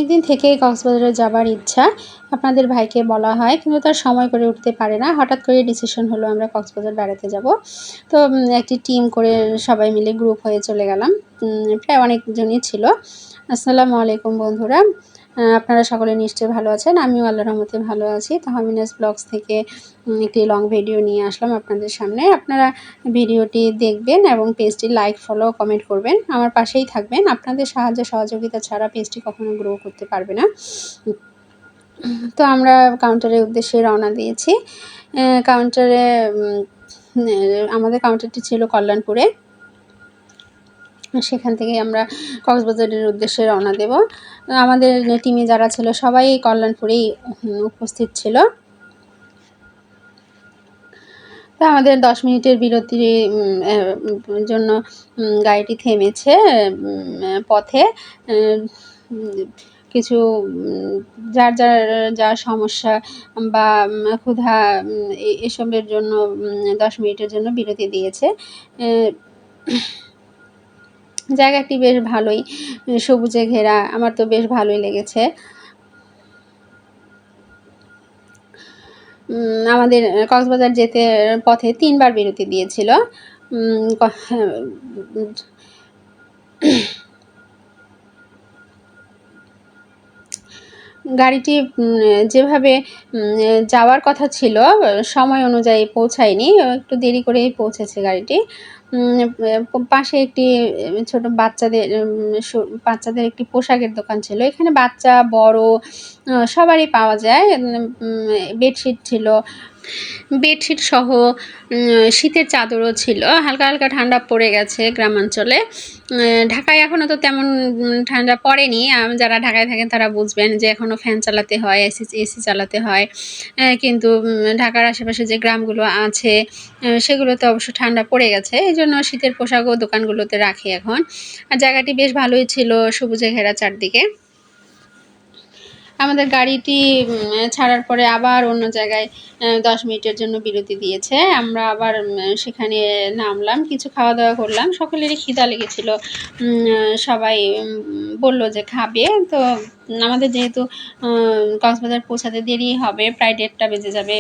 অনেক দিন থেকেই কক্সবাজারে যাবার ইচ্ছা। আপনাদের ভাইকে বলা হয় কিন্তু তার সময় করে উঠতে পারে না। হঠাৎ করে ডিসিশন হলো আমরা কক্সবাজার বেড়াতে যাব। তো একটি টিম করে সবাই মিলে গ্রুপ হয়ে চলে গেলাম। প্রায় অনেকজনই ছিল। আসসালামু আলাইকুম বন্ধুরা। আপনারা সকলে নিশ্চয়ই ভালো আছেন। আমিও আল্লাহর রহমতে ভালো আছি। তাহমিনাস ব্লগস থেকে একটি লং ভিডিও নিয়ে আসলাম আপনাদের সামনে। আপনারা ভিডিওটি দেখবেন এবং পেজটি লাইক, ফলো, কমেন্ট করবেন। আমার পাশেই থাকবেন। আপনাদের সাহায্য সহযোগিতা ছাড়া পেজটি কখনো গ্রো করতে পারবে না। তো আমরা কাউন্টারের উদ্দেশ্যে রওনা দিয়েছি। কাউন্টারে আমাদের কাউন্টারটি ছিল কল্যাণপুরে। সেখান থেকে আমরা কক্সবাজারের উদ্দেশ্যে রওনা দেব। আমাদের টিমে যারা ছিল সবাই কল্যাণপুরেই উপস্থিত ছিল। তো আমাদের 10 মিনিটের বিরতির জন্য গাড়িটি থেমেছে পথে। কিছু যার যা সমস্যা বা ক্ষুধা এসবের জন্য 10 মিনিটের জন্য বিরতি দিয়েছে। জায়গাটি বেশ ভালোই, সবুজে ঘেরা। আমার তো বেশ ভালোই লেগেছে। আমাদের কক্সবাজার যেতে পথে 3 বার বিরতি দিয়েছিল। গাড়িটি যেভাবে যাওয়ার কথা ছিল সময় অনুযায়ী পৌঁছায়নি, একটু দেরি করেই পৌঁছেছে গাড়িটি। পাশে একটি ছোট বাচ্চাদের একটি পোশাকের দোকান ছিল। এখানে বাচ্চা বড় সবারই পাওয়া যায়। বেডশিট ছিল, বেডশিট সহ শীতের চাদরও ছিল। হালকা হালকা ঠান্ডা পড়ে গেছে গ্রামাঞ্চলে। ঢাকায় এখনও তো তেমন ঠান্ডা পড়েনি। যারা ঢাকায় থাকেন তারা বুঝবেন যে এখনও ফ্যান চালাতে হয়, এসি চালাতে হয়। কিন্তু ঢাকার আশেপাশে যে গ্রামগুলো আছে সেগুলোতে অবশ্য ঠান্ডা পড়ে গেছে। এই জন্য শীতের পোশাকও দোকানগুলোতে রাখে এখন। আর জায়গাটি বেশ ভালোই ছিল, সবুজে ঘেরা চারদিকে। আমাদের গাড়িটি ছাড়ার পরে আবার অন্য জায়গায় 10 মিনিটের জন্য বিরতি দিয়েছে। আমরা আবার সেখানে নামলাম, কিছু খাওয়া দাওয়া করলাম। সকলেরই খিদা লেগেছিল। সবাই বলল যে খাবে। তো আমাদের যেহেতু কক্সবাজার পৌঁছাতে দেরি হবে, প্রায় 1:30 বেজে যাবে।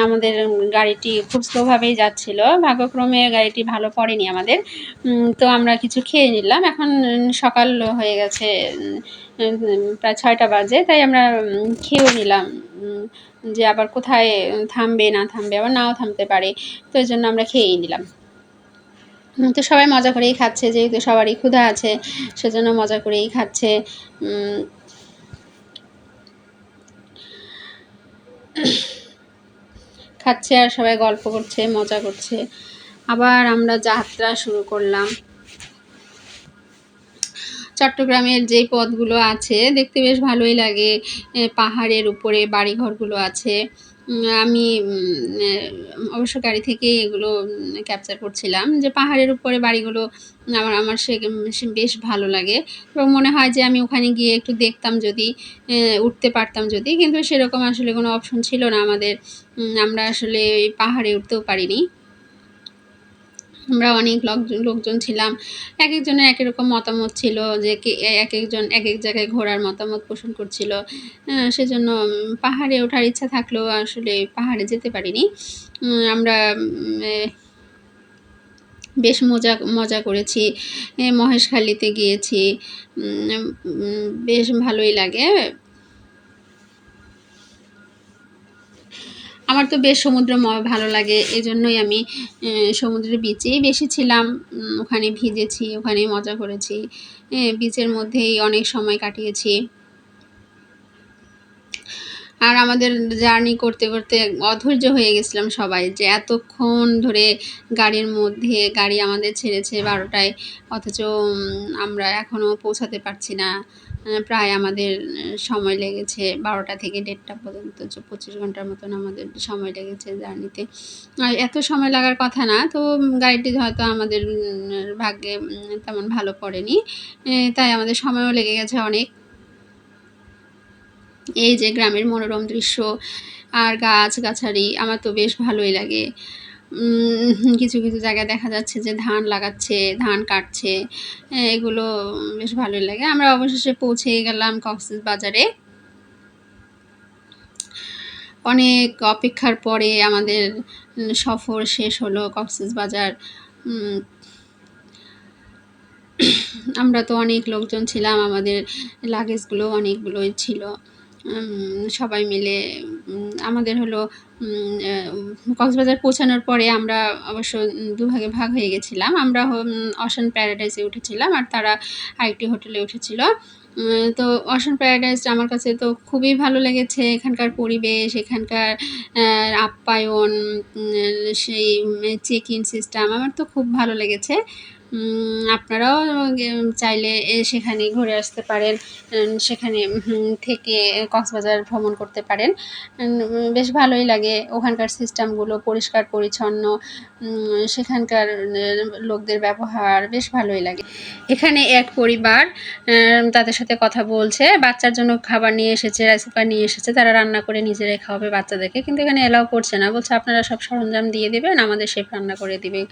আমাদের গাড়িটি খুব স্লোভাবেই যাচ্ছিল। ভাগ্যক্রমে গাড়িটি ভালো পড়েনি আমাদের। তো আমরা কিছু খেয়ে নিলাম। এখন সকাল হয়ে গেছে, প্রায় 6টা বাজে। তাই আমরা খেয়েও নিলাম যে আবার কোথায় থামবে না থামবে, আবার নাও থামতে পারে। তো এই জন্য আমরা খেয়েই নিলাম। তো সবাই মজা করেই খাচ্ছে, যেহেতু সবারই ক্ষুধা আছে সেজন্য মজা করেই খাচ্ছে। খাচ্ছে আর সবাই গল্প করছে, মজা করছে। আবার আমরা যাত্রা শুরু করলাম। চট্টগ্রামের যেই পথগুলো আছে দেখতে বেশ ভালোই লাগে। পাহাড়ের উপরে বাড়িঘরগুলো আছে। আমি অবশ্য গাড়ি থেকেই এগুলো ক্যাপচার করছিলাম যে পাহাড়ের উপরে বাড়িগুলো আমার বেশ ভালো লাগে এবং মনে হয় যে আমি ওখানে গিয়ে একটু দেখতাম যদি, উঠতে পারতাম যদি, কিন্তু সেরকম আসলে কোনো অপশন ছিল না আমাদের। আমরা আসলে পাহাড়ে উঠতেও পারিনি। আমরা অনেক লোকজন ছিলাম। এক একজনের এক এক রকম মতামত ছিল যে এক একজন এক এক জায়গায় ঘোরার মতামত পোষণ করছিল। সেজন্য পাহাড়ে ওঠার ইচ্ছা থাকলেও আসলে পাহাড়ে যেতে পারিনি। আমরা বেশ মজা করেছি। মহেশখালীতে গিয়েছি, বেশ ভালোই লাগে। আমার তো বেশ সমুদ্র ভালো লাগে, এজন্যই আমি সমুদ্রের বিচেই বেশি ছিলাম। ওখানে ভিজেছি, ওখানে মজা করেছি, বিচের মধ্যেই অনেক সময় কাটিয়েছি। আর আমাদের জার্নি করতে করতে অধৈর্য হয়ে গেছিলাম সবাই, যে এতক্ষণ ধরে গাড়ির মধ্যে গাড়ি আমাদের ছেড়েছে 12টায়, অথচ আমরা এখনও পৌঁছাতে পারছি না। প্রায় আমাদের সময় লেগেছে 12টা থেকে 1:30 পর্যন্ত, 25 ঘন্টার মতন আমাদের সময় লেগেছে জার্নিতে। আর এত সময় লাগার কথা না, তো গাড়িটি হয়তো আমাদের ভাগ্যে তেমন ভালো পড়েনি, তাই আমাদের সময়ও লেগে গেছে অনেক। এই যে গ্রামের মনোরম দৃশ্য আর গাছগাছালি, আমার তো বেশ ভালোই লাগে। কিছু কিছু জায়গায় দেখা যাচ্ছে যে ধান লাগাচ্ছে, ধান কাটছে, এগুলো বেশ ভালোই লাগে। আমরা অবশেষে পৌঁছে গেলাম কক্সবাজারে। অনেক অপেক্ষার পরে আমাদের সফর শেষ হলো কক্সবাজার। আমরা তো অনেক লোকজন ছিলাম, আমাদের লাগেজগুলো অনেকগুলোই ছিল। সবাই মিলে আমাদের হলো কক্সবাজার পৌঁছানোর পরে আমরা অবশ্য দুভাগে ভাগ হয়ে গেছিলাম। আমরা অশান প্যারাডাইসে উঠেছিলাম আর তারা আরেকটি হোটেলে উঠেছিল। তো অশান প্যারাডাইস আমার কাছে তো খুবই ভালো লেগেছে। এখানকার পরিবেশ, এখানকার আপ্যায়ন, সেই চেক ইন সিস্টেম আমার তো খুব ভালো লেগেছে। আপনারাও চাইলে সেখানে ঘুরে আসতে পারেন, সেখানে থেকে কক্সবাজার ভ্রমণ করতে পারেন। বেশ ভালোই লাগে। ওখানকার সিস্টেমগুলো পরিষ্কার পরিচ্ছন্ন, সেখানকার লোকদের ব্যবহার বেশ ভালোই লাগে। এখানে এক পরিবার তাদের সাথে কথা বলছে, বাচ্চার জন্য খাবার নিয়ে এসেছে, রাইস কুকার নিয়ে এসেছে, তারা রান্না করে নিজেরাই খাওয়াবে বাচ্চাদেরকে, কিন্তু এখানে এলাও করছে না, বলছে আপনারা সব সরঞ্জাম দিয়ে দেবেন, আমাদের শেফ রান্না করে দিবে।